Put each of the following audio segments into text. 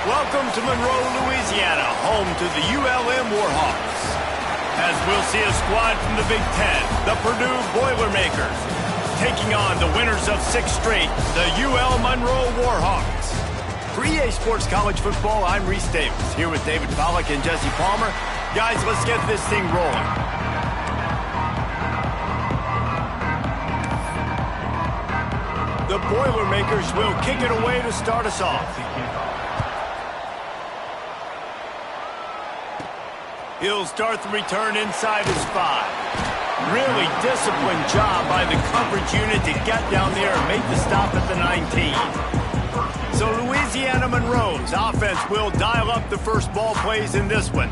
Welcome to Monroe, Louisiana, home to the ULM Warhawks. As we'll see a squad from the Big Ten, the Purdue Boilermakers, taking on the winners of 6 straight, the UL Monroe Warhawks. For EA Sports College Football, I'm Reese Davis, here with David Pollack and Jesse Palmer. Guys, let's get this thing rolling. The Boilermakers will kick it away to start us off. He'll start the return inside his 5. Really disciplined job by the coverage unit to get down there and make the stop at the 19. So Louisiana Monroe's offense will dial up the first ball plays in this one.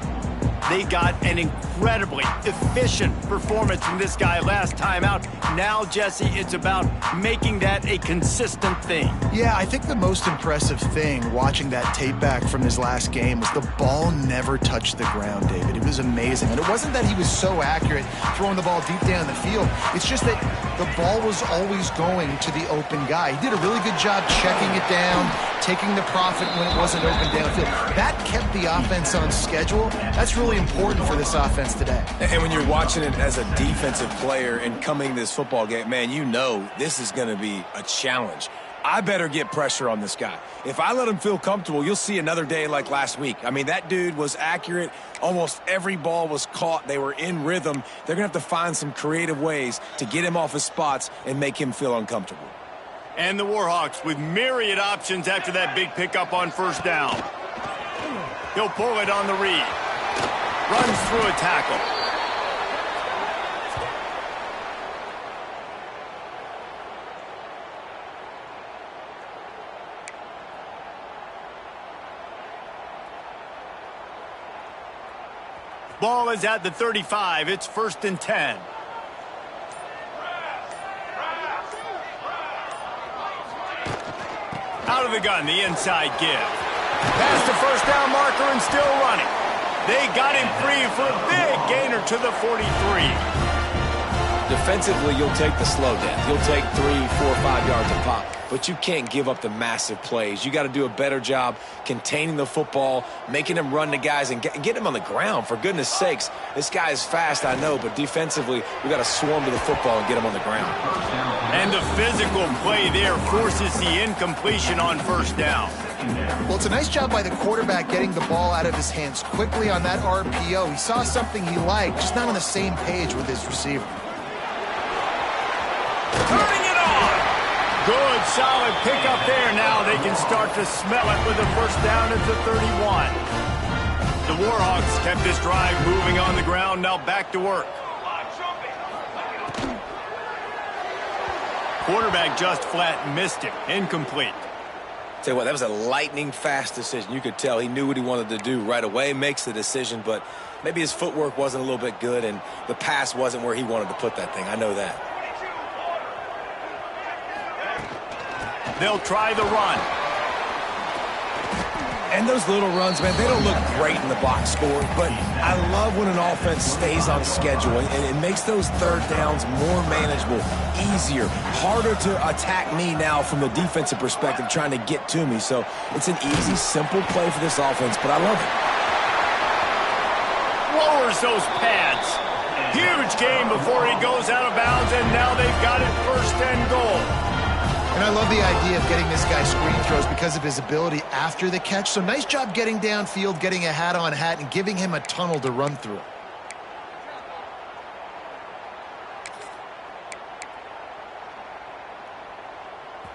They got an incredibly efficient performance from this guy last time out. Now, Jesse, it's about making that a consistent thing. Yeah, I think the most impressive thing watching that tape back from his last game was the ball never touched the ground, David. It was amazing. And it wasn't that he was so accurate throwing the ball deep down the field. It's just that the ball was always going to the open guy. He did a really good job checking it down, taking the profit when it wasn't open downfield. That kept the offense on schedule. That's really important for this offense today. And when you're watching it as a defensive player and coming to this football game, man, you know this is going to be a challenge. I better get pressure on this guy. If I let him feel comfortable, you'll see another day like last week. I mean, that dude was accurate. Almost every ball was caught. They were in rhythm. They're going to have to find some creative ways to get him off his spots and make him feel uncomfortable. And the Warhawks with myriad options after that big pickup on first down. He'll pull it on the read. Runs through a tackle. Ball is at the 35. It's 1st and 10. Out of the gun, the inside give. Past the first down marker and still running. They got him free for a big gainer to the 43. Defensively, you'll take the slow down. You'll take 3, 4, 5 yards a pop. But you can't give up the massive plays. You got to do a better job containing the football, making them run the guys, and get him on the ground. For goodness sakes, this guy is fast, I know, but defensively, we got to swarm to the football and get him on the ground. And the physical play there forces the incompletion on first down. Well, it's a nice job by the quarterback getting the ball out of his hands quickly on that RPO. He saw something he liked, just not on the same page with his receiver. Turning it on. Good, solid pickup there. Now they can start to smell it with a first down at the 31. The Warhawks kept this drive moving on the ground. Now back to work. Quarterback just flat missed it. Incomplete. Tell you what, that was a lightning-fast decision. You could tell he knew what he wanted to do right away, makes the decision, but maybe his footwork wasn't a little bit good, and the pass wasn't where he wanted to put that thing. I know that. They'll try the run. And those little runs, man, they don't look great in the box score, but I love when an offense stays on schedule, and it makes those third downs more manageable, easier, harder to attack me now from the defensive perspective trying to get to me. So it's an easy, simple play for this offense, but I love it. Lowers those pads. Huge gain before he goes out of bounds, and now they've got it 1st and goal. And I love the idea of getting this guy screen throws because of his ability after the catch. So nice job getting downfield, getting a hat-on-hat, and giving him a tunnel to run through.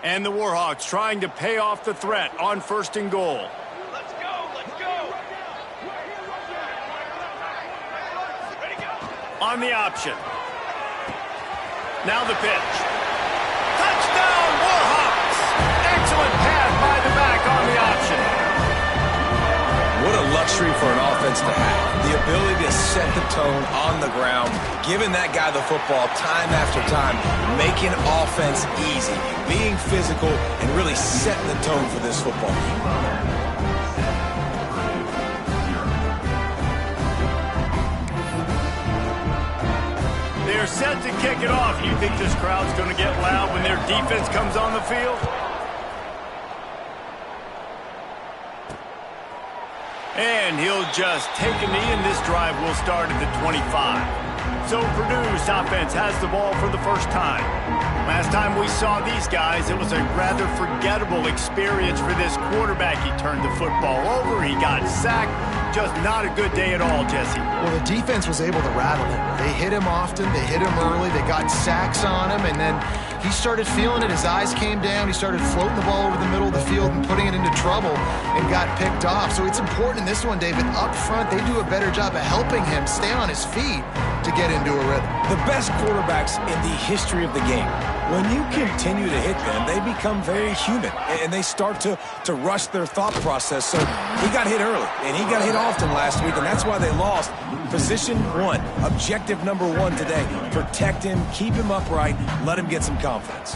And the Warhawks trying to pay off the threat on 1st and goal. Let's go, let's go. On on the option. Now the pitch. Touchdown, Warhawks! Excellent pass by the back on the option. What a luxury for an offense to have. The ability to set the tone on the ground, giving that guy the football time after time, making offense easy, being physical, and really setting the tone for this football team. They're set to kick it off. You think this crowd's going to get loud when their defense comes on the field? And he'll just take a knee, and this drive will start at the 25. So Purdue's offense has the ball for the first time. Last time we saw these guys, it was a rather forgettable experience for this quarterback. He turned the football over, he got sacked. Just not a good day at all, Jesse. Well, the defense was able to rattle him. They hit him often, they hit him early, they got sacks on him, and then he started feeling it. His eyes came down, he started floating the ball over the middle of the field and putting it into trouble and got picked off. So it's important in this one, David, up front, they do a better job of helping him stay on his feet to get into a rhythm. The best quarterbacks in the history of the game, when you continue to hit them, they become very human, and they start to rush their thought process. So he got hit early, and he got hit often last week, and that's why they lost. Position one, objective number one today. Protect him, keep him upright, let him get some confidence.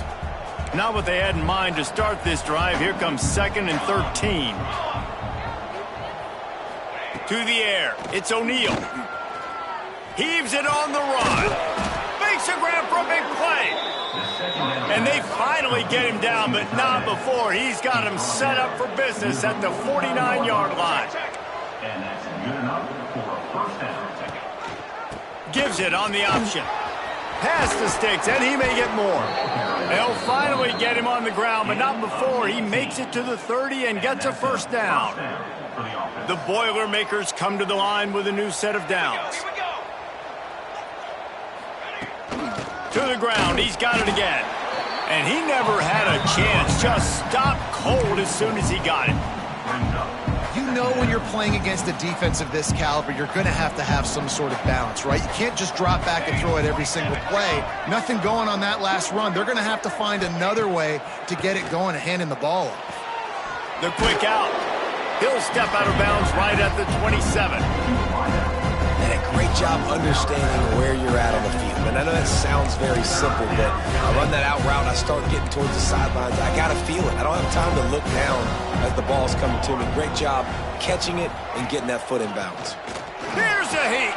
Not what they had in mind to start this drive. Here comes 2nd and 13. To the air, it's O'Neal. Heaves it on the run. Makes a grab for a big play. And they finally get him down, but not before. He's got him set up for business at the 49-yard line. And that's good enough for a first down. Gives it on the option. Pass the sticks, and he may get more. They'll finally get him on the ground, but not before. He makes it to the 30 and gets a first down. The Boilermakers come to the line with a new set of downs. To the ground, he's got it again. And he never had a chance, just stopped cold as soon as he got it. You know when you're playing against a defense of this caliber, you're going to have some sort of balance, right? You can't just drop back and throw it every single play. Nothing going on that last run. They're going to have to find another way to get it going and handing the ball off. The quick out. He'll step out of bounds right at the 27. And a great job understanding where you're at on the field. And I know that sounds very simple, but I run that out route, I start getting towards the sidelines. I got to feel it. I don't have time to look down as the ball's coming to me. Great job catching it and getting that foot in bounds. Here's a heat.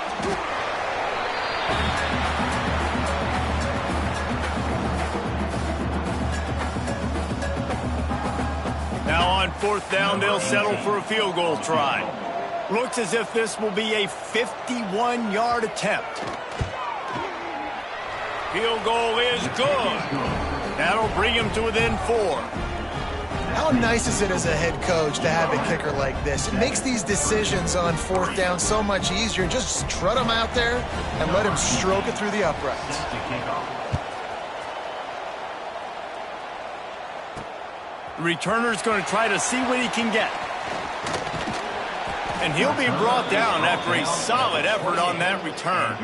Now on 4th down, they'll settle for a field goal try. Looks as if this will be a 51-yard attempt. Field goal is good. That'll bring him to within 4. How nice is it as a head coach to have a kicker like this? It makes these decisions on 4th down so much easier. Just trot him out there and let him stroke it through the uprights. The returner's going to try to see what he can get. And he'll be brought down after a solid effort on that return.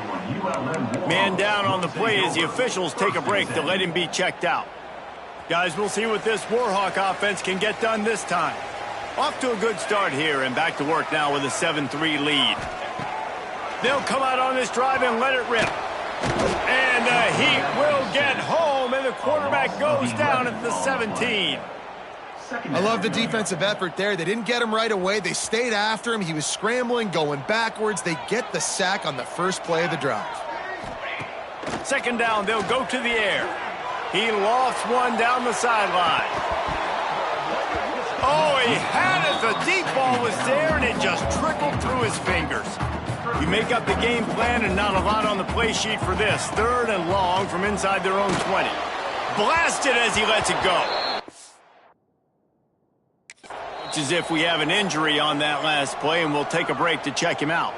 Man down on the play as the officials take a break to let him be checked out. Guys, we'll see what this Warhawk offense can get done this time. Off to a good start here and back to work now with a 7-3 lead. They'll come out on this drive and let it rip. And the Heat will get home, and the quarterback goes down at the 17. I love the defensive effort there. They didn't get him right away. They stayed after him. He was scrambling, going backwards. They get the sack on the first play of the drive. 2nd down, they'll go to the air. He lofts one down the sideline. Oh, he had it. The deep ball was there, and it just trickled through his fingers. You make up the game plan, and not a lot on the play sheet for this. 3rd and long from inside their own 20. Blasted as he lets it go. Looks as if we have an injury on that last play, and we'll take a break to check him out.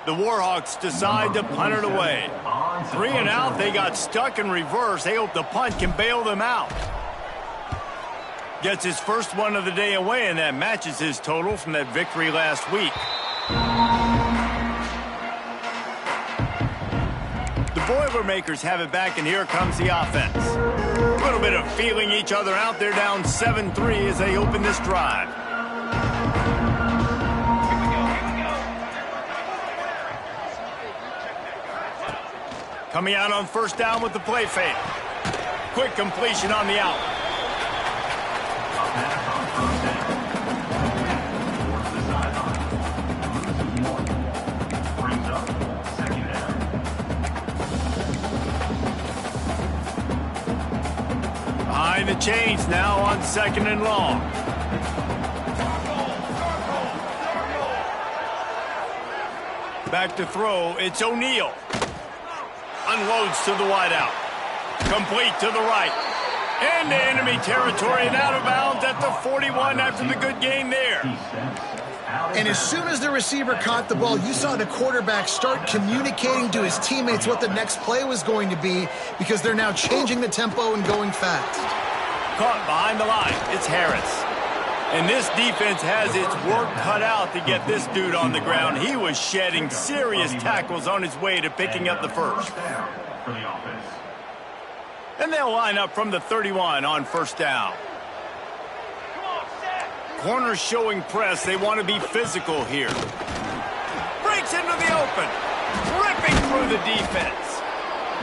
The Warhawks decide to punt it away. 3 and out, they got stuck in reverse. They hope the punt can bail them out. Gets his first one of the day away, and that matches his total from that victory last week. The Boilermakers have it back, and here comes the offense. A little bit of feeling each other out. They're down 7-3 as they open this drive. Coming out on first down with the play fake. Quick completion on the out. Behind the chains now on 2nd and long. Back to throw. It's O'Neal. Unloads to the wideout. Complete to the right. Into enemy territory and out of bounds at the 41 after the good gain there. And as soon as the receiver caught the ball, you saw the quarterback start communicating to his teammates what the next play was going to be, because they're now changing the tempo and going fast. Caught behind the line. It's Harris. And this defense has its work cut out to get this dude on the ground. He was shedding serious tackles on his way to picking up the first. And they'll line up from the 31 on first down. Corners showing press. They want to be physical here. Breaks into the open. Ripping through the defense.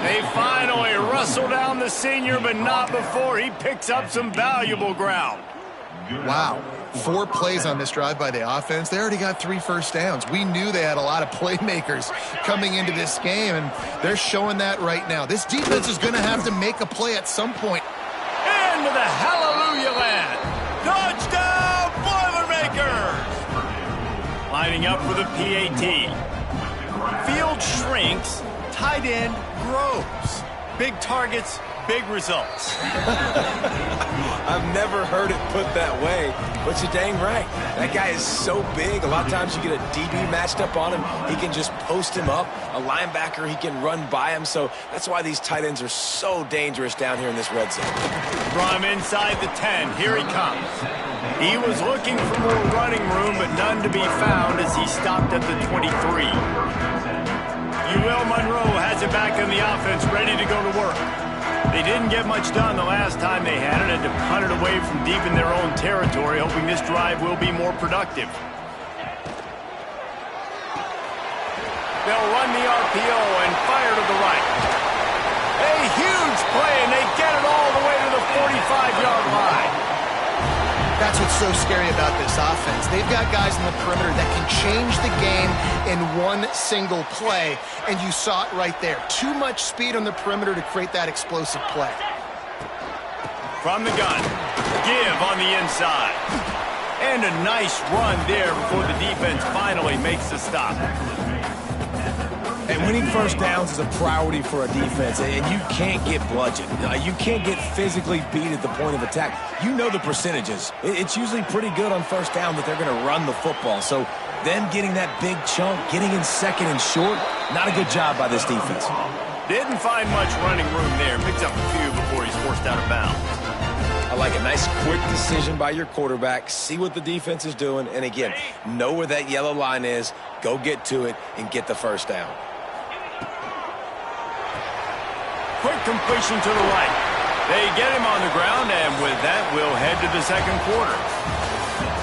They finally wrestle down the senior, but not before he picks up some valuable ground. Wow. 4 plays on this drive by the offense. They already got 3 first downs. We knew they had a lot of playmakers coming into this game, and they're showing that right now. This defense is going to have to make a play at some point. Into the hallelujah land. Touchdown, Boilermakers! Lining up for the PAT. Field shrinks, tight end grows. Big targets, big results. I've never heard it put that way, but you're dang right. That guy is so big. A lot of times you get a DB matched up on him. He can just post him up. A linebacker, he can run by him. So that's why these tight ends are so dangerous down here in this red zone. From inside the 10, here he comes. He was looking for more running room, but none to be found as he stopped at the 23. UL Monroe has it back in the offense, ready to go to work. They didn't get much done the last time they had it, and to punt it away from deep in their own territory, hoping this drive will be more productive. They'll run the RPO and fire to the right. A huge play, and they get it all the way to the 45-yard line. That's what's so scary about this offense. They've got guys in the perimeter that can change the game in one single play, and you saw it right there. Too much speed on the perimeter to create that explosive play. From the gun, give on the inside. And a nice run there before the defense finally makes the stop. And winning first downs is a priority for a defense, and you can't get bludgeoned. You can't get physically beat at the point of attack. You know the percentages. It's usually pretty good on first down that they're going to run the football. So them getting that big chunk, getting in second and short, not a good job by this defense. Didn't find much running room there. Picks up a few before he's forced out of bounds. I like a nice quick decision by your quarterback. See what the defense is doing, and again, know where that yellow line is. Go get to it and get the first down. Quick completion to the right. They get him on the ground, and with that, we'll head to the second quarter.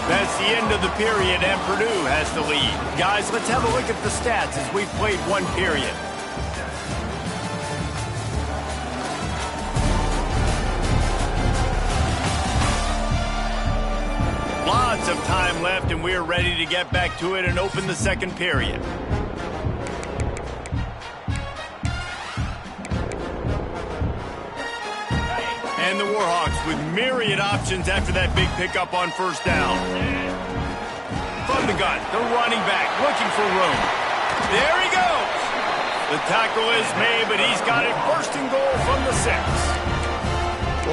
That's the end of the period, and Purdue has the lead. Guys, let's have a look at the stats as we've played one period. Lots of time left, and we're ready to get back to it and open the second period. And the Warhawks with myriad options after that big pickup on first down. From the gun, the running back looking for room. There he goes. The tackle is made, but he's got it first and goal from the 6.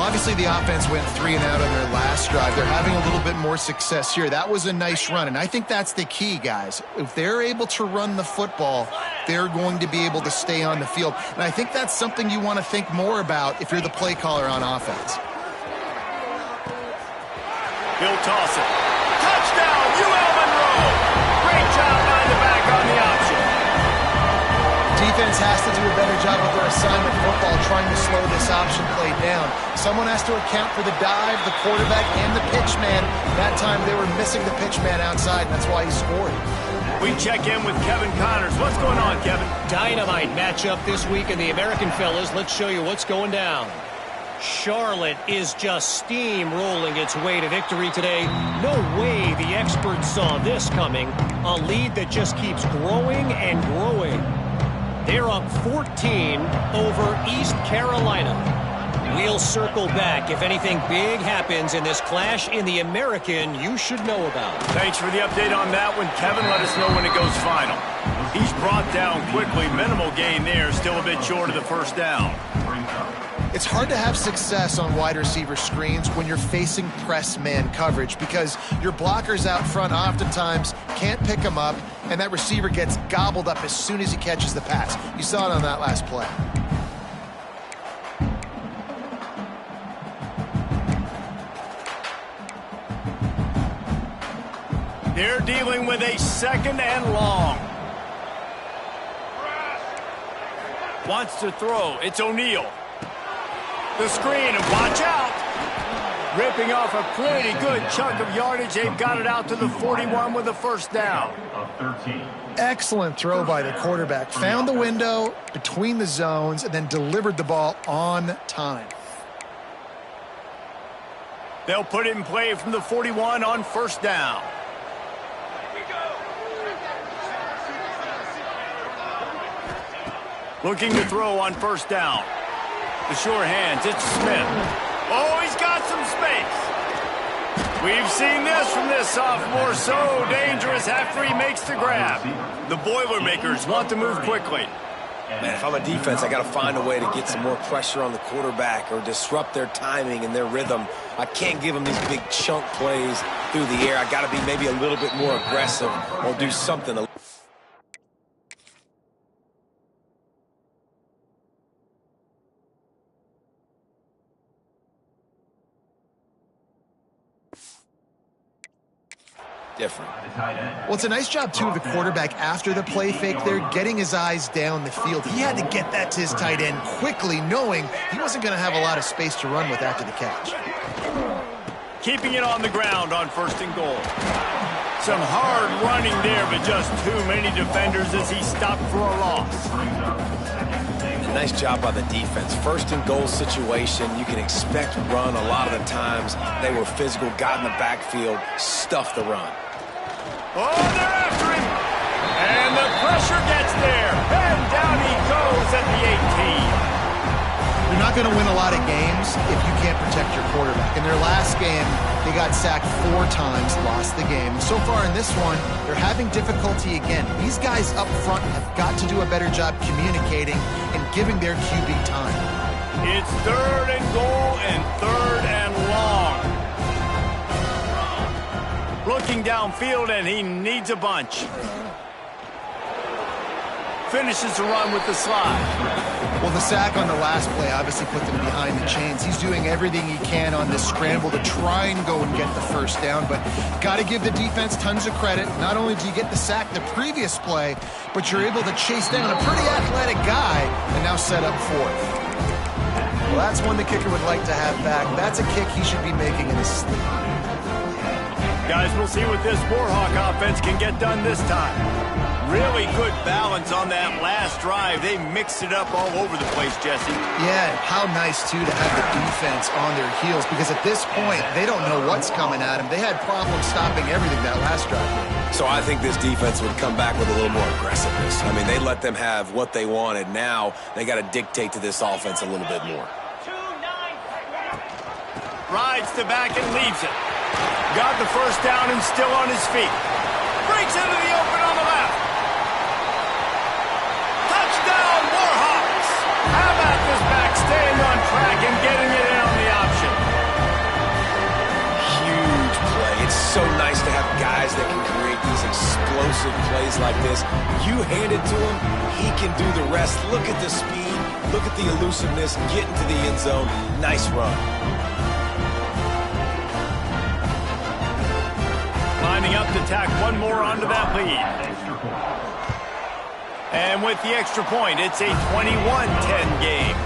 Well, obviously the offense went 3 and out on their last drive. They're having a little bit more success here. That was a nice run, and I think that's the key, guys. If they're able to run the football, they're going to be able to stay on the field. And I think that's something you want to think more about if you're the play caller on offense. He'll toss it. Touchdown, UL Monroe. Great job by the back on the option. Defense has to do a better job with their assignment football, trying to slow this option play down. Someone has to account for the dive, the quarterback, and the pitch man. That time they were missing the pitch man outside, and that's why he scored. We check in with Kevin Connors. What's going on, Kevin? Dynamite matchup this week in the American fellas. Let's show you what's going down. Charlotte is just steamrolling its way to victory today. No way the experts saw this coming. A lead that just keeps growing and growing. They're up 14 over East Carolina. We'll circle back if anything big happens in this clash in the American you should know about. Thanks for the update on that one, Kevin. Let us know when it goes final. He's brought down quickly. Minimal gain there. Still a bit short of the first down. It's hard to have success on wide receiver screens when you're facing press man coverage because your blockers out front oftentimes can't pick them up, and that receiver gets gobbled up as soon as he catches the pass. You saw it on that last play. They're dealing with a 2nd and long. Wants to throw. It's O'Neal. The screen, and watch out. Ripping off a pretty good chunk of yardage. They've got it out to the 41 with a first down. Excellent throw by the quarterback. Found the window between the zones and then delivered the ball on time. They'll put it in play from the 41 on first down. Looking to throw on first down. The sure hands, it's Smith. Oh, he's got some space. We've seen this from this sophomore, so dangerous after he makes the grab. The Boilermakers want to move quickly. Man, if I'm a defense, I got to find a way to get some more pressure on the quarterback or disrupt their timing and their rhythm. I can't give them these big chunk plays through the air. I got to be maybe a little bit more aggressive or do something. Different. Well, it's a nice job, too, of the quarterback after the play fake there, getting his eyes down the field. He had to get that to his tight end quickly, knowing he wasn't going to have a lot of space to run with after the catch. Keeping it on the ground on 1st and goal. Some hard running there, but just too many defenders as he stopped for a loss. Nice job by the defense. 1st and goal situation, you can expect run a lot of the times. They were physical, got in the backfield, stuffed the run. Oh, they're after him. And the pressure gets there. And down he goes at the 18. You're not going to win a lot of games if you can't protect your quarterback. In their last game, they got sacked 4 times, lost the game. So far in this one, they're having difficulty again. These guys up front have got to do a better job communicating and giving their QB time. It's 3rd and goal and 3rd and long. Looking downfield, and he needs a bunch. Finishes the run with the slide. Well, the sack on the last play obviously put them behind the chains. He's doing everything he can on this scramble to try and go and get the first down, but got to give the defense tons of credit. Not only do you get the sack the previous play, but you're able to chase down a pretty athletic guy and now set up 4th. Well, that's one the kicker would like to have back. That's a kick he should be making in his sleep. Guys, we'll see what this Warhawk offense can get done this time. Really good balance on that last drive. They mixed it up all over the place, Jesse. Yeah, how nice, too, to have the defense on their heels, because at this point, they don't know what's coming at them. They had problems stopping everything that last drive. So I think this defense would come back with a little more aggressiveness. I mean, they let them have what they wanted. Now they got to dictate to this offense a little bit more. Rides to back and leaves it. Got the first down and still on his feet. Breaks into the open on the left. Touchdown, Warhawks! How about this back staying on track and getting it in on the option? explosive plays like this. You hand it to him, he can do the rest. Look at the speed. Look at the elusiveness. Get into the end zone. Nice run. Lining up to tack one more onto that lead. And with the extra point, it's a 21-10 game.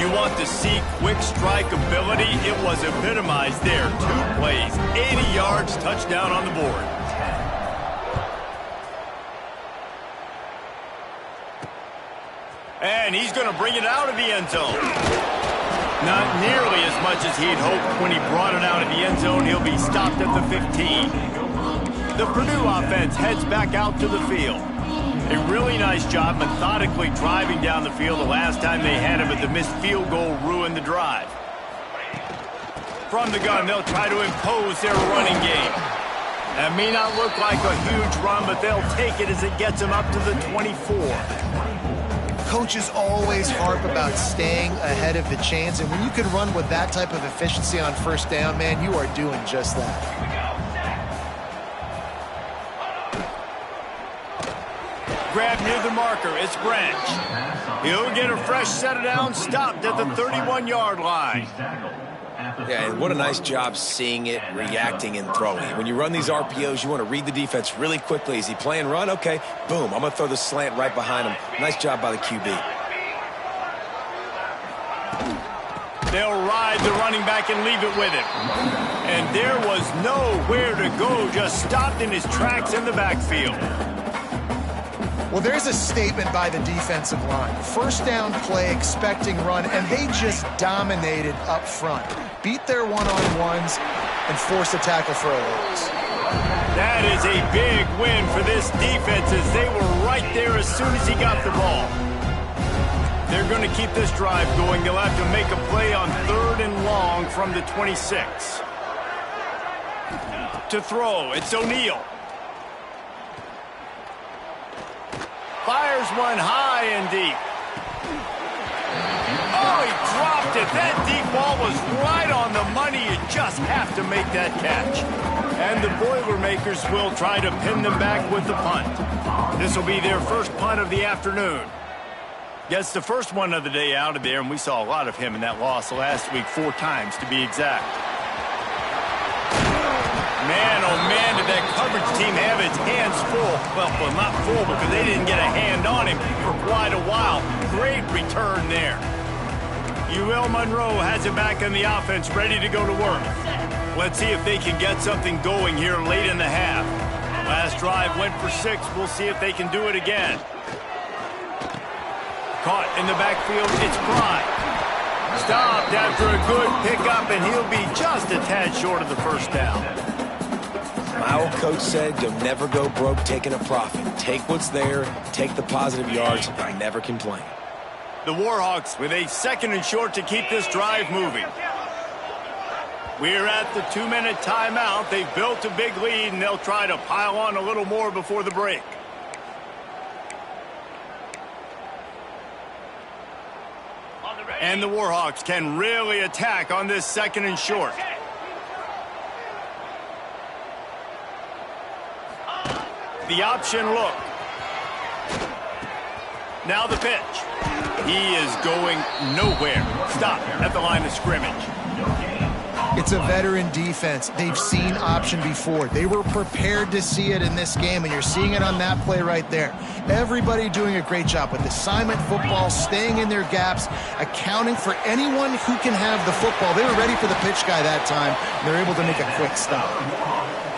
You want to see quick strike ability? It was epitomized there. 2 plays, 80 yards, touchdown on the board. And he's going to bring it out of the end zone. Not nearly as much as he'd hoped when he brought it out of the end zone. He'll be stopped at the 15. The Purdue offense heads back out to the field. A really nice job methodically driving down the field the last time they had it, but the missed field goal ruined the drive. From the gun, they'll try to impose their running game. That may not look like a huge run, but they'll take it as it gets them up to the 24. Coaches always harp about staying ahead of the chains, and when you can run with that type of efficiency on first down, man, you are doing just that. Grab near the marker, it's Branch. He'll get a fresh set of downs, stopped at the 31-yard line. Yeah, and what a nice job seeing it, reacting, and throwing. When you run these RPOs, you want to read the defense really quickly. Is he playing run? Okay, boom, I'm going to throw the slant right behind him. Nice job by the QB. They'll ride the running back and leave it with him. And there was nowhere to go, just stopped in his tracks in the backfield. Well, there's a statement by the defensive line. First down play, expecting run, and they just dominated up front. Beat their one-on-ones and force a tackle for a loss. That is a big win for this defense as they were right there as soon as he got the ball. They're going to keep this drive going. They'll have to make a play on 3rd and long from the 26. To throw, it's O'Neal. Fires one high and deep. Oh, he dropped it. That deep ball was right on the money. You just have to make that catch. And the Boilermakers will try to pin them back with the punt. This will be their first punt of the afternoon. Gets the first one of the day out of there, and we saw a lot of him in that loss last week, 4 times to be exact. Man, oh man, did that coverage team have its hands full. Well, not full because they didn't get a hand on him for quite a while. Great return there. UL Monroe has it back in the offense, ready to go to work. Let's see if they can get something going here late in the half. Last drive went for 6. We'll see if they can do it again. Caught in the backfield, it's Pride. Stopped after a good pickup, and he'll be just a tad short of the first down. My old coach said you'll never go broke taking a profit. Take what's there, take the positive yards, and never complain. The Warhawks with a 2nd and short to keep this drive moving. We're at the 2-minute timeout. They've built a big lead, and they'll try to pile on a little more before the break. And the Warhawks can really attack on this 2nd and short. The option look. Now the pitch. He is going nowhere. Stop at the line of scrimmage. It's a veteran defense. They've seen option before. They were prepared to see it in this game, and you're seeing it on that play right there. Everybody doing a great job with assignment football, staying in their gaps, accounting for anyone who can have the football. They were ready for the pitch guy that time, and they're able to make a quick stop.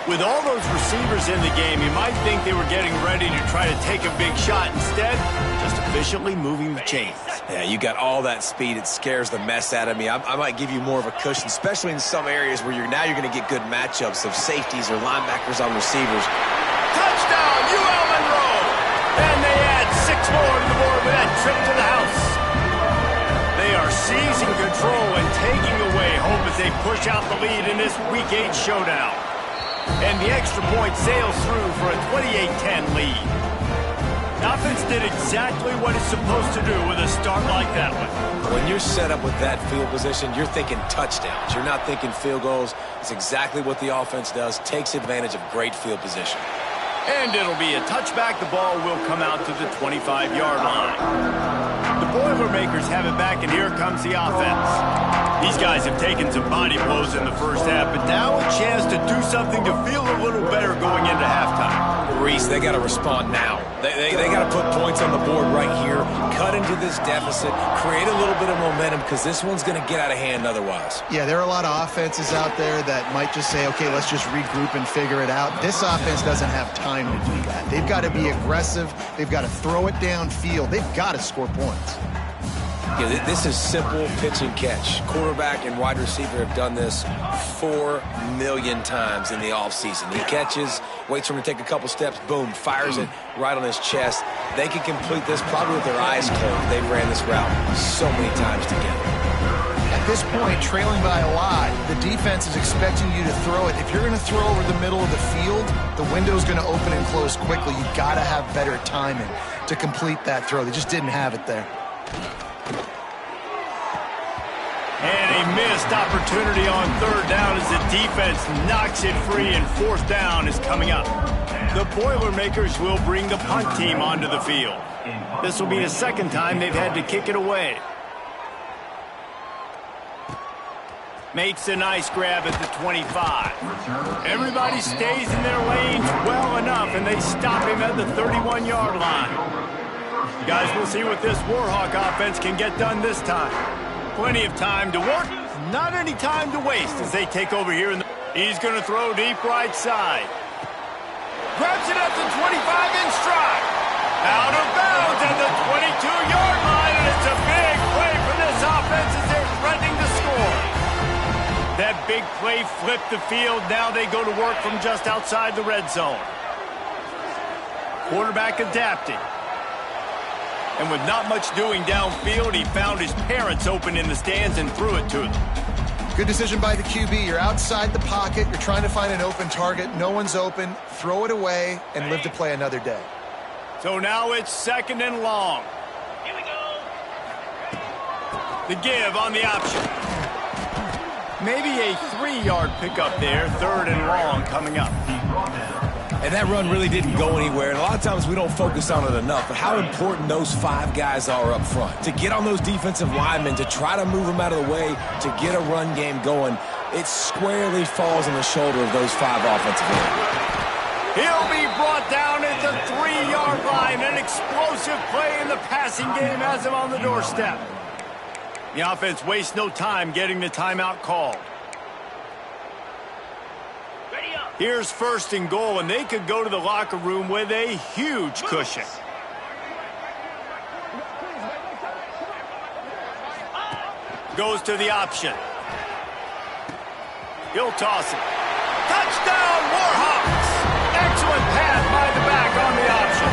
With all those receivers in the game, you might think they were getting ready to try to take a big shot. Instead, just efficiently moving the chains. Yeah, you got all that speed. It scares the mess out of me. I might give you more of a cushion, especially in some areas where you're going to get good matchups of safeties or linebackers on receivers. Touchdown, UL Monroe! And they add 6 more to the board with that trip to the house. They are seizing control and taking away hope as they push out the lead in this Week 8 showdown. And the extra point sails through for a 28-10 lead. The offense did exactly what it's supposed to do with a start like that one. When you're set up with that field position, you're thinking touchdowns. You're not thinking field goals. It's exactly what the offense does. Takes advantage of great field position. And it'll be a touchback. The ball will come out to the 25-yard line. The Boilermakers have it back, and here comes the offense. These guys have taken some body blows in the first half, but now a chance to do something to feel a little better going into halftime. Reese, they got to respond now. They got to put points on the board right here, cut into this deficit, create a little bit of momentum, because this one's going to get out of hand otherwise. Yeah, there are a lot of offenses out there that might just say, okay, let's just regroup and figure it out. This offense doesn't have time to do that. They've got to be aggressive. They've got to throw it downfield. They've got to score points. Yeah, this is simple pitch and catch. Quarterback and wide receiver have done this 4 million times in the offseason. He catches, waits for him to take a couple steps, boom, fires it right on his chest. They can complete this probably with their eyes closed. They've ran this route so many times together. At this point, trailing by a lot, the defense is expecting you to throw it. If you're going to throw over the middle of the field, the window's going to open and close quickly. You've got to have better timing to complete that throw. They just didn't have it there. And a missed opportunity on third down as the defense knocks it free, and fourth down is coming up. The Boilermakers will bring the punt team onto the field. This will be the second time they've had to kick it away. Makes a nice grab at the 25. Everybody stays in their lanes well enough, and they stop him at the 31-yard line. Guys, we'll see what this Warhawk offense can get done this time. Plenty of time to work, not any time to waste as they take over here. He's going to throw deep right side. Grabs it at the 25 in stride. Out of bounds at the 22-yard line, and it's a big play for this offense as they're threatening to score. That big play flipped the field. Now they go to work from just outside the red zone. Quarterback adapting. And with not much doing downfield, he found his parents open in the stands and threw it to them. Good decision by the QB. You're outside the pocket. You're trying to find an open target. No one's open. Throw it away and live to play another day. So now it's second and long. Here we go. The give on the option. Maybe a 3-yard pickup there. Third and long coming up. And that run really didn't go anywhere. And a lot of times we don't focus on it enough. But how important those 5 guys are up front. To get on those defensive linemen, to try to move them out of the way, to get a run game going, it squarely falls on the shoulder of those 5 offensive linemen. He'll be brought down at the 3-yard line. An explosive play in the passing game has him on the doorstep. The offense wastes no time getting the timeout called. Here's first and goal, and they could go to the locker room with a huge cushion. Goes to the option. He'll toss it. Touchdown, Warhawks! Excellent pass by the back on the option.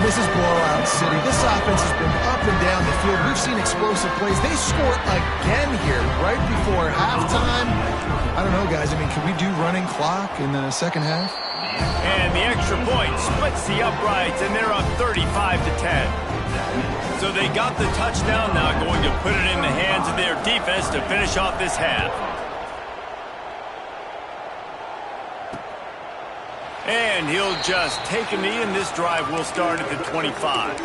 And this is blowout city. This offense has been up and down the field. We've seen explosive plays. They score again here right before halftime. I don't know, guys. I mean, can we do running clock in the second half? And the extra point splits the uprights, and they're up 35-10. So they got the touchdown, now going to put it in the hands of their defense to finish off this half. And he'll just take a knee, and this drive will start at the 25.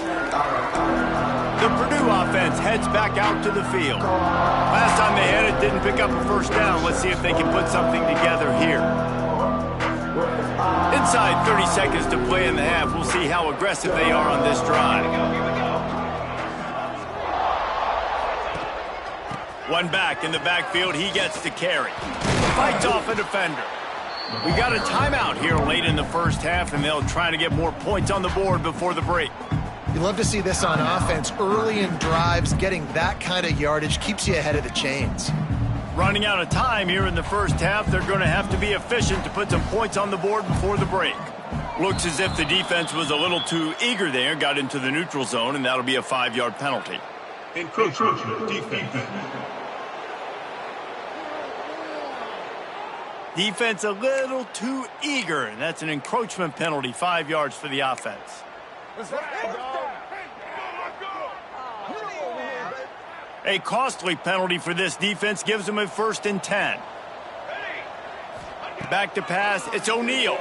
The Purdue offense heads back out to the field. Last time they had it, didn't pick up a first down. Let's see if they can put something together here. Inside 30 seconds to play in the half. We'll see how aggressive they are on this drive. One back in the backfield. He gets to carry. Fights off a defender. We got a timeout here late in the first half, and they'll try to get more points on the board before the break. You love to see this on offense. Early in drives, getting that kind of yardage keeps you ahead of the chains. Running out of time here in the first half, they're going to have to be efficient to put some points on the board before the break. Looks as if the defense was a little too eager there, got into the neutral zone, and that'll be a 5-yard penalty. Encroachment defense. Defense a little too eager, and that's an encroachment penalty, 5 yards for the offense. A costly penalty for this defense gives them a 1st and 10. Back to pass, it's O'Neal.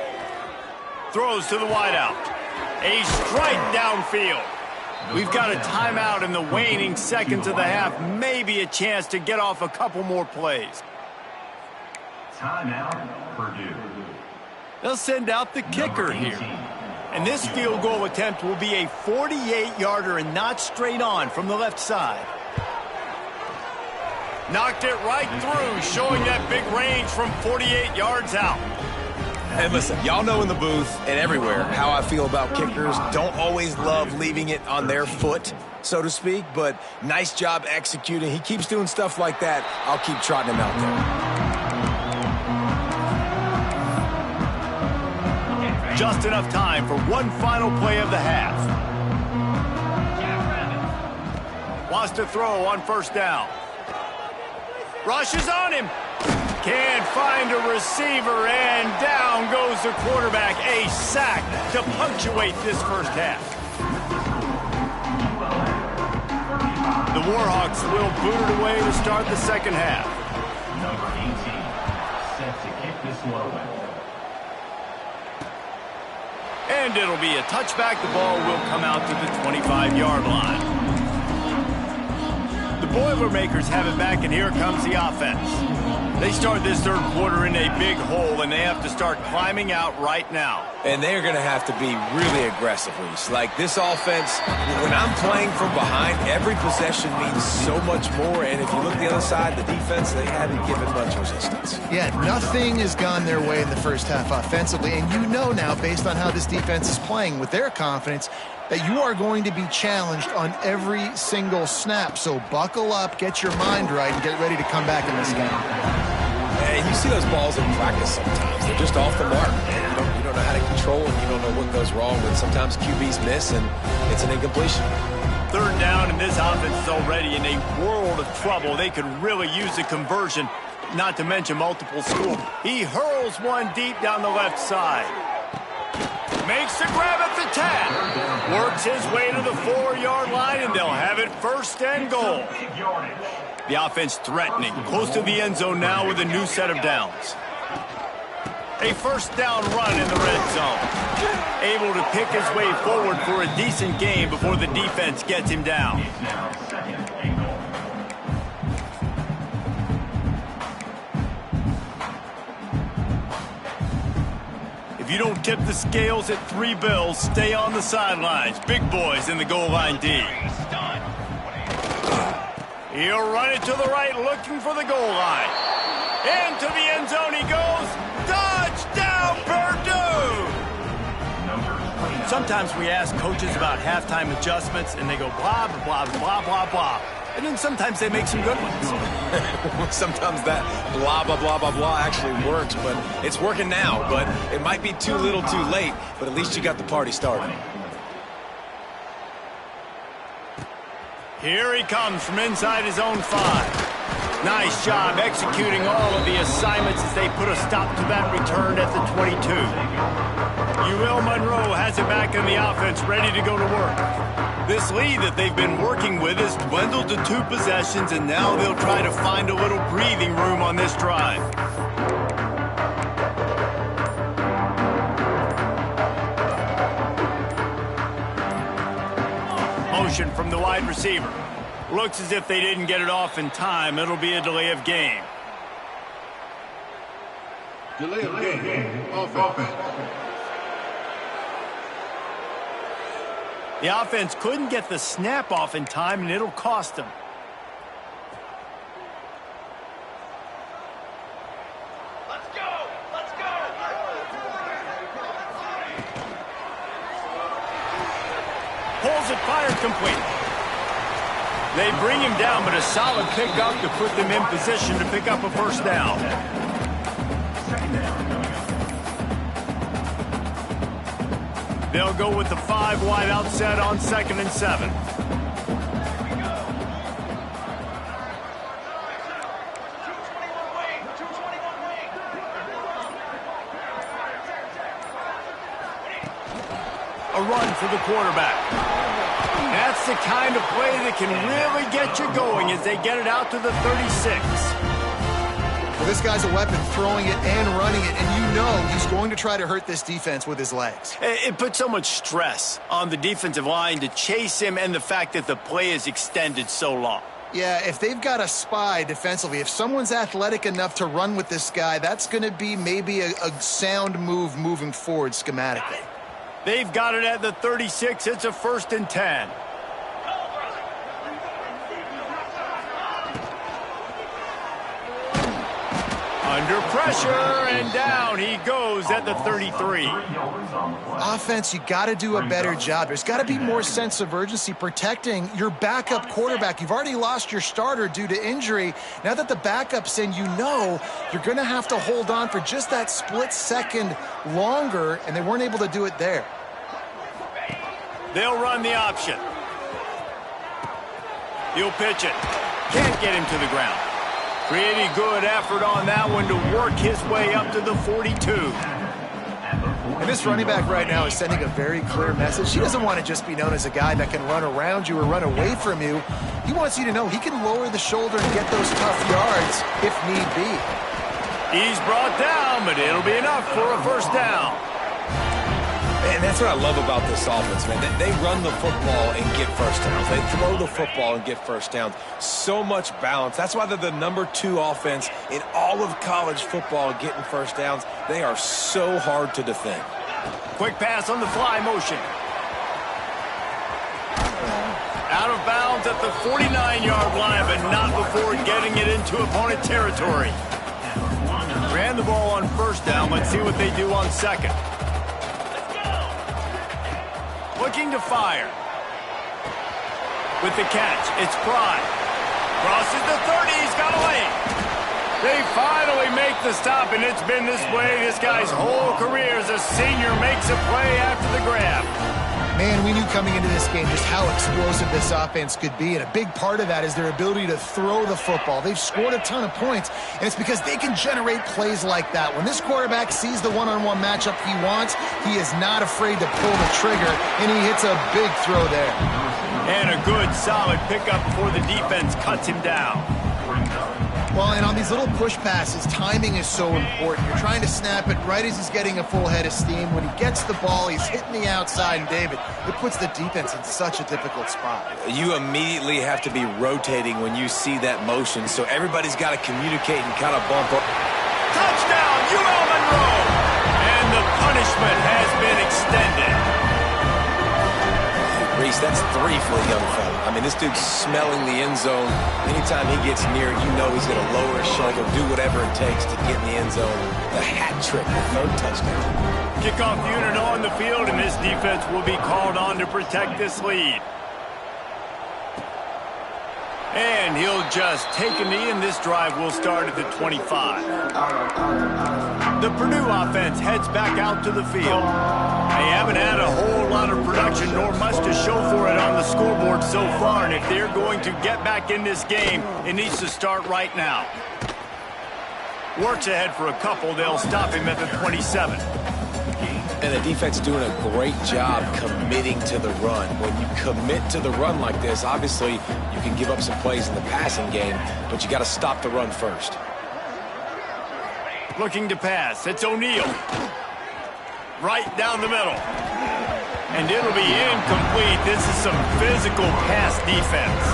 throws to the wideout. A strike downfield. We've got a timeout in the waning seconds of the half. Maybe a chance to get off a couple more plays. Timeout, Purdue. They'll send out the kicker here. And this field goal attempt will be a 48-yarder and not straight on from the left side. Knocked it right through, showing that big range from 48 yards out. And listen, y'all know in the booth and everywhere how I feel about kickers. Don't always love leaving it on their foot, so to speak, but nice job executing. He keeps doing stuff like that. I'll keep trotting him out there. Just enough time for one final play of the half. Wants to throw on first down. Rushes on him. Can't find a receiver, and down goes the quarterback. A sack to punctuate this first half. The Warhawks will boot it away to start the second half. Number 18, set to kick this one away. And it'll be a touchback. The ball will come out to the 25-yard line. The Boilermakers have it back, and here comes the offense. They start this third quarter in a big hole, and they have to start climbing out right now. And they're going to have to be really aggressive, Reese. Like this offense, when I'm playing from behind, every possession means so much more. And if you look the other side, the defense, they haven't given much resistance. Yeah, nothing has gone their way in the first half offensively. And you know now, based on how this defense is playing with their confidence, that you are going to be challenged on every single snap. So buckle up, get your mind right, and get ready to come back in this game. And you see those balls in practice sometimes. They're just off the mark. You don't know how to control and you don't know what goes wrong. But sometimes QBs miss and it's an incompletion. Third down, and this offense is already in a world of trouble. They could really use a conversion, not to mention multiple scores. He hurls one deep down the left side. Makes the grab at the 10. Works his way to the 4-yard line, and they'll have it first and goal. The offense threatening, close to the end zone now with a new set of downs. A first down run in the red zone. Able to pick his way forward for a decent gain before the defense gets him down. If you don't tip the scales at 3 bills, stay on the sidelines. Big boys in the goal line D. He'll run it to the right, looking for the goal line. Into the end zone he goes. Touchdown, Purdue! Sometimes we ask coaches about halftime adjustments, and they go blah, blah, blah, blah, blah, blah. And then sometimes they make some good ones. Sometimes that blah, blah, blah, blah, blah actually works, but it's working now. But it might be too little too late, but at least you got the party started. Here he comes from inside his own 5. Nice job executing all of the assignments as they put a stop to that return at the 22. UL Monroe has it back in the offense, ready to go to work. This lead that they've been working with has dwindled to 2 possessions, and now they'll try to find a little breathing room on this drive. Motion from the wide receiver. Looks as if they didn't get it off in time. It'll be a delay of game. Delay of game. Offense. The offense couldn't get the snap off in time, and it'll cost them. Let's go! Let's go! Pulls it, fired complete. They bring him down, but a solid pickup to put them in position to pick up a first down. They'll go with the 5 wide out set on 2nd and 7. A run for the quarterback. That's the kind of play that can really get you going as they get it out to the 36. Well, this guy's a weapon, throwing it and running it, and you know he's going to try to hurt this defense with his legs. It puts so much stress on the defensive line to chase him and the fact that the play is extended so long. Yeah, if they've got a spy defensively, if someone's athletic enough to run with this guy, that's going to be maybe a sound move moving forward schematically. They've got it at the 36. It's a 1st and 10. Under pressure, and down he goes at the 33. Offense, you got to do a better job. There's got to be more sense of urgency protecting your backup quarterback. You've already lost your starter due to injury. Now that the backup's in, you know you're going to have to hold on for just that split second longer, and they weren't able to do it there. They'll run the option. He'll pitch it. Can't get him to the ground. Pretty good effort on that one to work his way up to the 42. And this running back right now is sending a very clear message. He doesn't want to just be known as a guy that can run around you or run away from you. He wants you to know he can lower the shoulder and get those tough yards if need be. He's brought down, but it'll be enough for a 1st down. And that's what I love about this offense, man. They run the football and get 1st downs. They throw the football and get 1st downs. So much balance. That's why they're the #2 offense in all of college football getting 1st downs. They are so hard to defend. Quick pass on the fly motion. Out of bounds at the 49-yard line, but not before getting it into opponent territory. Ran the ball on 1st down. Let's see what they do on 2nd. Looking to fire. With the catch, it's Pride. Crosses the 30, he's got a lane. They finally make the stop, and it's been this way this guy's whole career as a senior makes a play after the grab. Man, we knew coming into this game just how explosive this offense could be, and a big part of that is their ability to throw the football. They've scored a ton of points, and it's because they can generate plays like that. When this quarterback sees the one-on-one matchup he wants, he is not afraid to pull the trigger, and he hits a big throw there. And a good, solid pickup before the defense cuts him down. Well, and on these little push passes, timing is so important. You're trying to snap it right as he's getting a full head of steam. When he gets the ball, he's hitting the outside, and David, it puts the defense in such a difficult spot. You immediately have to be rotating when you see that motion, so everybody's got to communicate and kind of bump up. Touchdown, UL Monroe! And the punishment has been extended. Reese, that's 3 for a young fella. I mean, this dude's smelling the end zone. Anytime he gets near it, you know he's going to lower his shoulder, do whatever it takes to get in the end zone. The hat trick, the 3rd touchdown. Kickoff unit on the field, and this defense will be called on to protect this lead. And he'll just take a knee, and this drive will start at the 25. The Purdue offense heads back out to the field. They haven't had a whole lot of production, nor much to show for it on the scoreboard so far, and if they're going to get back in this game, it needs to start right now. Works ahead for a couple. They'll stop him at the 27. And the defense doing a great job committing to the run. When you commit to the run like this, obviously you can give up some plays in the passing game, but you got to stop the run first. Looking to pass. It's O'Neal. Right down the middle. And it'll be incomplete. This is some physical pass defense.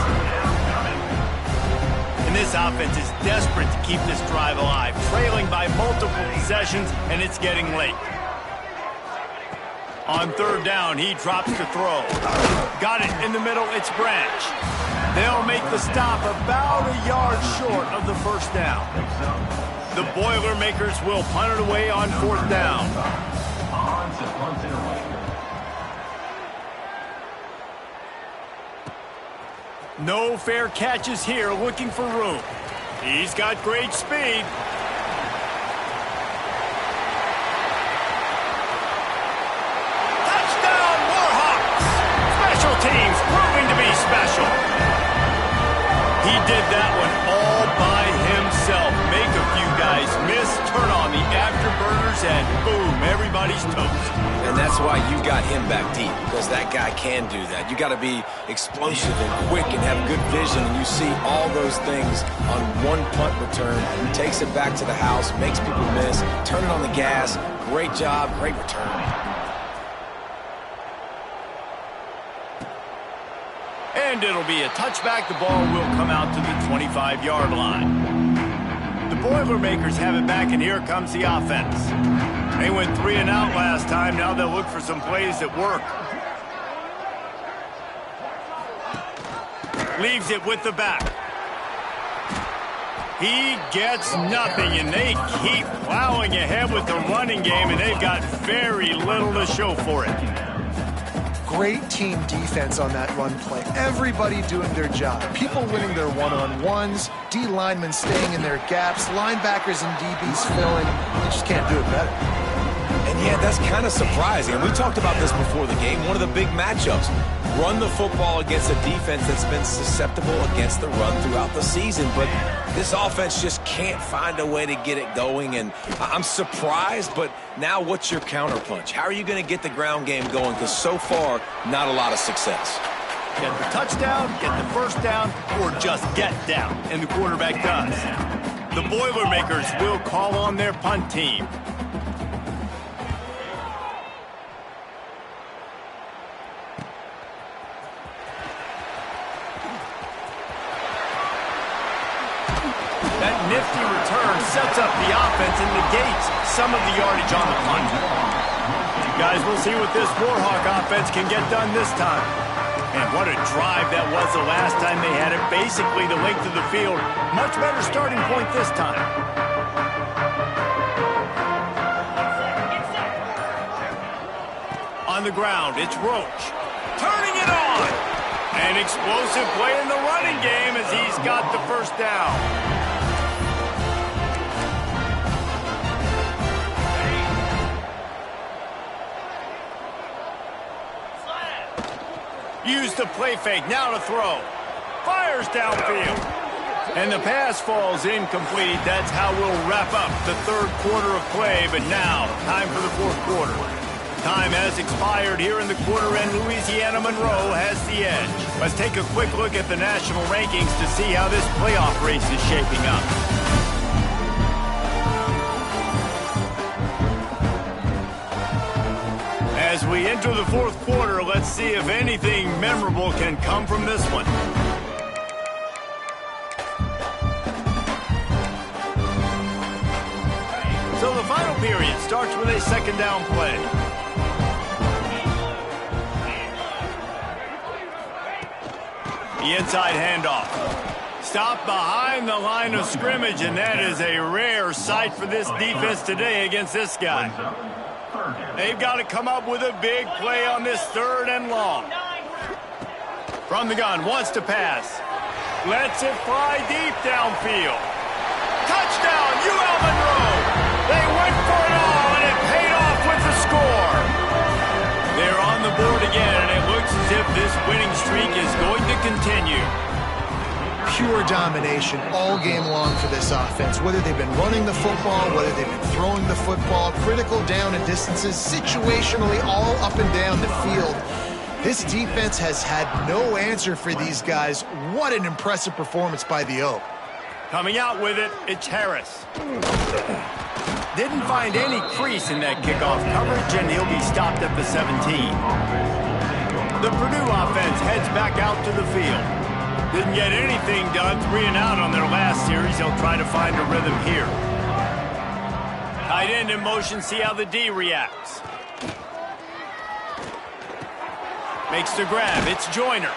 And this offense is desperate to keep this drive alive, trailing by multiple possessions, and it's getting late. On 3rd down, he drops to throw. Got it in the middle, it's Branch. They'll make the stop about a yard short of the 1st down. The Boilermakers will punt it away on 4th down. No fair catches here, looking for room. He's got great speed. Touchdown, Warhawks! Special teams proving to be special. He did that one all by himself. Make a few guys miss, turn on the afterburners, and boom, everybody's toast. And that's why you got him back deep, because that guy can do that. You got to be explosive and quick and have good vision, and you see all those things on one punt return. He takes it back to the house, makes people miss, turn it on the gas. Great job, great return. And it'll be a touchback. The ball will come out to the 25-yard line. The Boilermakers have it back, and here comes the offense. They went 3 and out last time. Now they'll look for some plays that work. Leaves it with the back. He gets nothing, and they keep plowing ahead with the running game, and they've got very little to show for it. Great team defense on that run play. Everybody doing their job. People winning their one-on-ones, D linemen staying in their gaps, linebackers and DBs filling. You just can't do it better. And yeah, that's kind of surprising. And we talked about this before the game. One of the big matchups. Run the football against a defense that's been susceptible against the run throughout the season. But this offense just can't find a way to get it going. And I'm surprised, but now what's your counterpunch? How are you going to get the ground game going? Because so far, not a lot of success. Get the touchdown, get the first down, or just get down. And the quarterback does. The Boilermakers will call on their punt team. That nifty return sets up the offense and negates some of the yardage on the punt. Guys, we'll see what this Warhawk offense can get done this time. And what a drive that was the last time they had it. Basically the length of the field. Much better starting point this time. On the ground, it's Roach. Turning it on! An explosive play in the running game as he's got the first down. Use the play fake, now to throw. Fires downfield. And the pass falls incomplete. That's how we'll wrap up the third quarter of play. But now, time for the fourth quarter. Time has expired here in the quarter, and Louisiana Monroe has the edge. Let's take a quick look at the national rankings to see how this playoff race is shaping up. As we enter the fourth quarter, let's see if anything memorable can come from this one. So the final period starts with a second down play. The inside handoff. Stop behind the line of scrimmage, and that is a rare sight for this defense today against this guy. They've got to come up with a big play on this third and long. From the gun, wants to pass. Lets it fly deep downfield. Touchdown, UL Monroe! They went for it all, and it paid off with the score. They're on the board again, and it looks as if this winning streak is going to continue. Pure domination all game long for this offense. Whether they've been running the football, whether they've been throwing the football, critical down and distances, situationally all up and down the field. This defense has had no answer for these guys. What an impressive performance by the Oak. Coming out with it, it's Harris. Didn't find any crease in that kickoff coverage, and he'll be stopped at the 17. The Purdue offense heads back out to the field. Didn't get anything done, 3 and out on their last series. They'll try to find a rhythm here. Tight end in motion, see how the D reacts. Makes the grab, it's Joyner.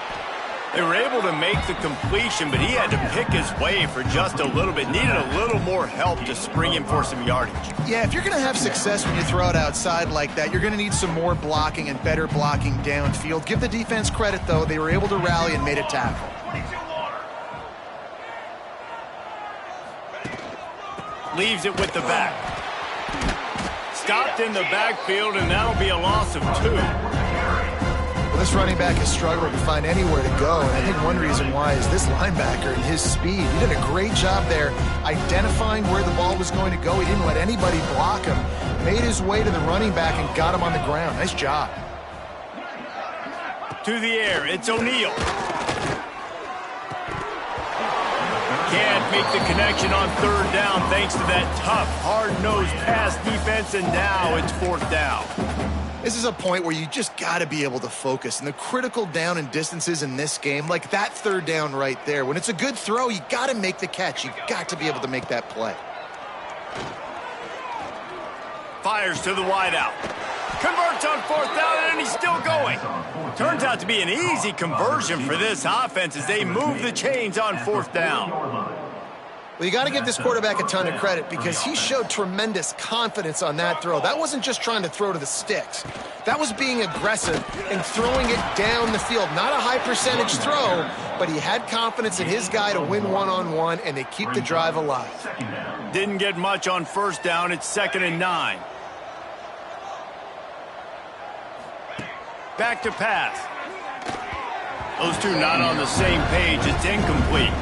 They were able to make the completion, but he had to pick his way for just a little bit. Needed a little more help to spring him for some yardage. Yeah, if you're going to have success when you throw it outside like that, you're going to need some more blocking and better blocking downfield. Give the defense credit, though. They were able to rally and made a tackle. Leaves it with the back. Stopped in the backfield, and that'll be a loss of 2. Well, This running back has struggled to find anywhere to go, and I think one reason why is this linebacker and his speed. He did a great job there identifying where the ball was going to go. He didn't let anybody block him. Made his way to the running back and got him on the ground. Nice job. To the air, it's O'Neal. Can't make the connection on third down thanks to that tough, hard-nosed pass defense, and now it's fourth down. This is a point where you just got to be able to focus. And the critical down and distances in this game, like that third down right there, when it's a good throw, you got to make the catch. You got to be able to make that play. Fires to the wideout. Converts on fourth down, and he's still going. Turns out to be an easy conversion for this offense as they move the chains on fourth down. Well, you got to give this quarterback a ton of credit because he showed tremendous confidence on that throw. That wasn't just trying to throw to the sticks. That was being aggressive and throwing it down the field. Not a high percentage throw, but he had confidence in his guy to win one-on-one, and they keep the drive alive. Didn't get much on first down. It's 2nd and 9. Back to pass. Those two not on the same page. It's incomplete.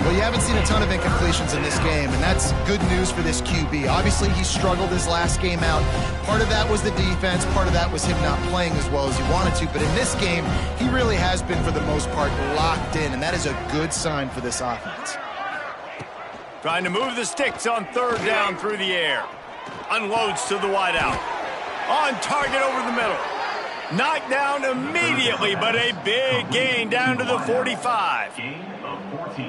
Well, you haven't seen a ton of incompletions in this game, and that's good news for this QB. Obviously, he struggled his last game out. Part of that was the defense. Part of that was him not playing as well as he wanted to. But in this game, he really has been, for the most part, locked in, and that is a good sign for this offense. Trying to move the sticks on third down through the air. Unloads to the wideout. On target over the middle. Knocked down immediately, but a big gain down to the 45.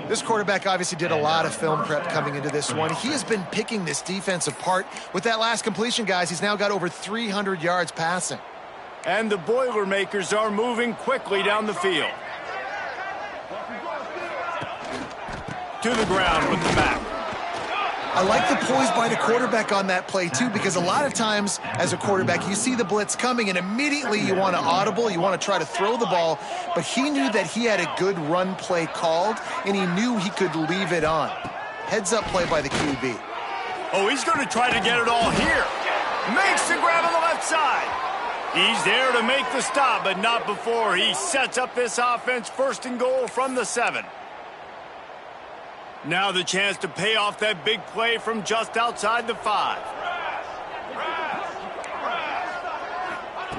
This quarterback obviously did a lot of film prep coming into this one. He has been picking this defense apart. With that last completion, guys, he's now got over 300 yards passing. And the Boilermakers are moving quickly down the field. To the ground with the back. I like the poise by the quarterback on that play, too, because a lot of times as a quarterback, you see the blitz coming, and immediately you want to audible, you want to try to throw the ball, but he knew that he had a good run play called, and he knew he could leave it on. Heads-up play by the QB. Oh, he's going to try to get it all here. Makes the grab on the left side. He's there to make the stop, but not before he sets up this offense 1st and goal from the 7. Now the chance to pay off that big play from just outside the 5.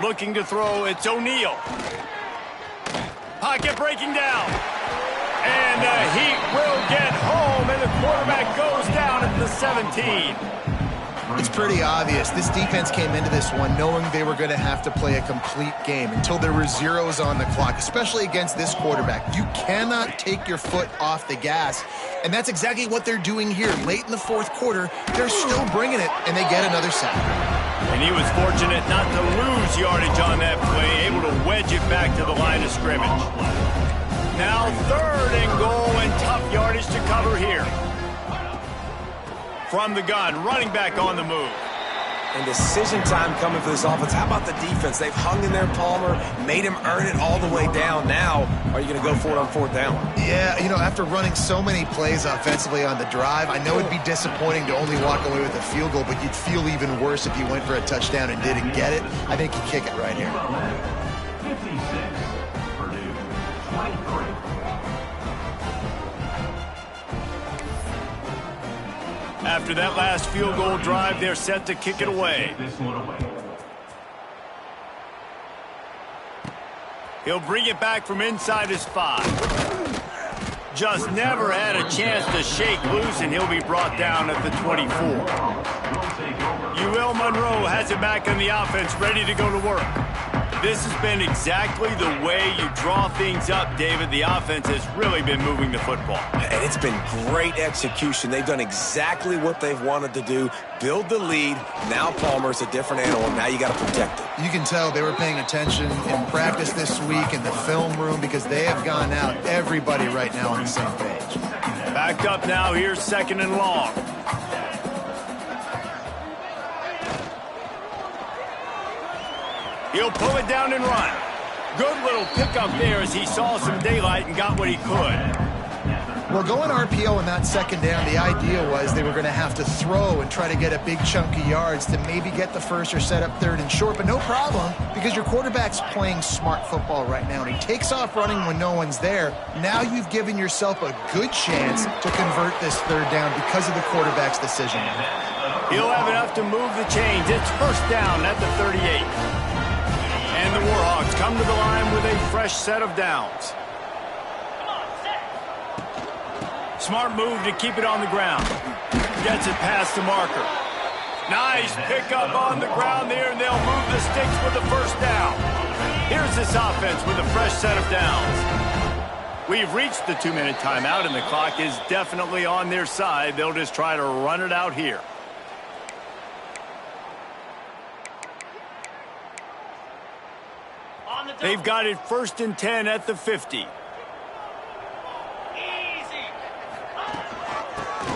Looking to throw, it's O'Neal. Pocket breaking down. And he will get home, and the quarterback goes down at the 17. It's pretty obvious. This defense came into this one knowing they were going to have to play a complete game until there were zeros on the clock, especially against this quarterback. You cannot take your foot off the gas, and that's exactly what they're doing here. Late in the 4th quarter, they're still bringing it, and they get another sack. And he was fortunate not to lose yardage on that play, able to wedge it back to the line of scrimmage. Now 3rd and goal, and tough yardage to cover here. From the gun, running back on the move. And decision time coming for this offense. How about the defense? They've hung in there, Palmer, made him earn it all the way down. Now, are you going to go for it on 4th down? Yeah, you know, after running so many plays offensively on the drive, I know it'd be disappointing to only walk away with a field goal, but you'd feel even worse if you went for a touchdown and didn't get it. I think you kick it right here. 56, Purdue, 23. After that last field goal drive, they're set to kick it away. He'll bring it back from inside his 5. Just never had a chance to shake loose, and he'll be brought down at the 24. UL Monroe has it back in the offense, ready to go to work. This has been exactly the way you draw things up, David. The offense has really been moving the football. And it's been great execution. They've done exactly what they've wanted to do. Build the lead. Now Palmer's a different animal. Now you got to protect it. You can tell they were paying attention in practice this week in the film room because they have gone out, everybody right now on the same page. Backed up now. Here's 2nd and long. He'll pull it down and run. Good little pickup there as he saw some daylight and got what he could. Well, going RPO in that second down, the idea was they were going to have to throw and try to get a big chunk of yards to maybe get the first or set up third and short, but no problem because your quarterback's playing smart football right now, and he takes off running when no one's there. Now you've given yourself a good chance to convert this third down because of the quarterback's decision. He'll have enough to move the chains. It's first down at the 38. And the Warhawks come to the line with a fresh set of downs. Smart move to keep it on the ground. Gets it past the marker. Nice pickup on the ground there, and they'll move the sticks with the first down. Here's this offense with a fresh set of downs. We've reached the 2-minute timeout, and the clock is definitely on their side. They'll just try to run it out here. They've got it 1st and 10 at the 50.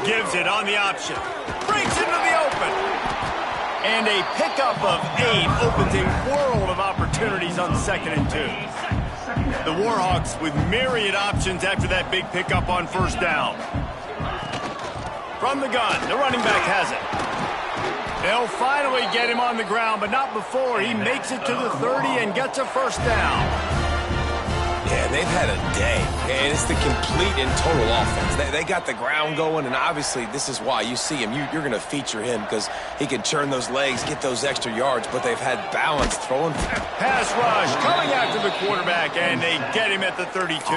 Gives it on the option. Breaks into the open. And a pickup of 8 opens a world of opportunities on 2nd and 2. The Warhawks with myriad options after that big pickup on first down. From the gun, the running back has it. They'll finally get him on the ground, but not before he makes it to the 30 and gets a first down. Yeah, they've had a day, and it's the complete and total offense. They got the ground going, and obviously this is why you see him. You're going to feature him because he can churn those legs, get those extra yards, but they've had balance throwing. Pass rush coming after the quarterback, and they get him at the 32.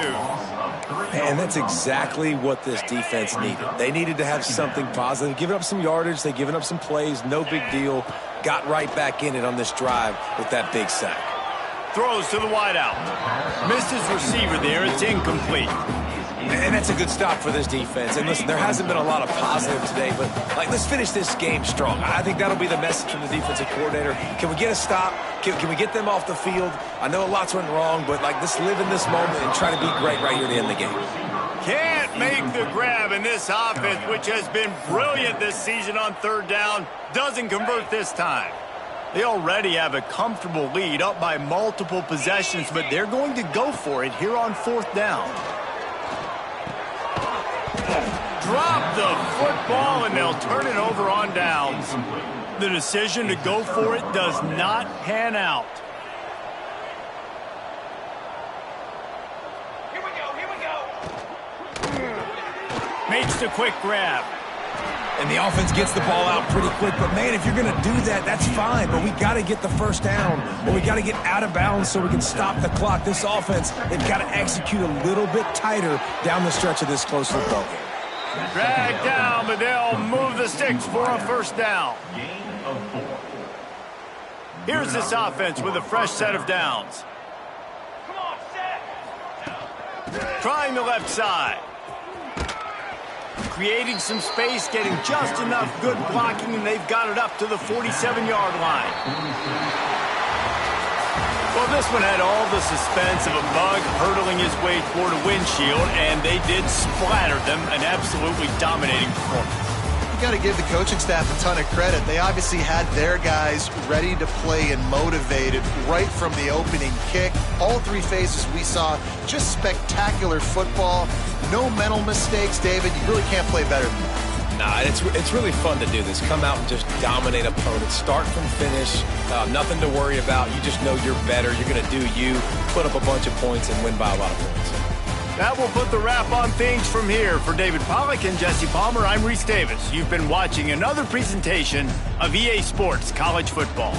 And that's exactly what this defense needed. They needed to have something positive. Giving up some yardage, they've given up some plays, no big deal. Got right back in it on this drive with that big sack. Throws to the wideout. Missed his receiver there. It's incomplete. And that's a good stop for this defense. And listen, there hasn't been a lot of positive today, but let's finish this game strong. I think that'll be the message from the defensive coordinator. Can we get a stop? Can we get them off the field? I know a lot's went wrong, but let's live in this moment and try to be great right here to end the game. Can't make the grab, in this offense, which has been brilliant this season on third down, doesn't convert this time. They already have a comfortable lead up by multiple possessions, but they're going to go for it here on fourth down. Drop the football, and they'll turn it over on downs. The decision to go for it does not pan out. Here we go. Makes the quick grab. And the offense gets the ball out pretty quick. But, man, if you're going to do that, that's fine. But we got to get the first down, or we got to get out of bounds so we can stop the clock. This offense, they've got to execute a little bit tighter down the stretch of this close football game. Drag down, but they'll move the sticks for a first down. Here's this offense with a fresh set of downs. Come on, set. Trying the left side. Creating some space, getting just enough good blocking, and they've got it up to the 47-yard line. Well, this one had all the suspense of a bug hurtling his way toward a windshield, and they did splatter them, an absolutely dominating performance. You got to give the coaching staff a ton of credit. They obviously had their guys ready to play and motivated right from the opening kick. All 3 phases we saw, just spectacular football. No mental mistakes, David. You really can't play better than that. Nah, it's really fun to do this. Come out and just dominate opponents. Start from finish. Nothing to worry about. You just know you're better. You're going to do you, put up a bunch of points, and win by a lot of points. That will put the wrap on things from here. For David Pollack and Jesse Palmer, I'm Reese Davis. You've been watching another presentation of EA Sports College Football.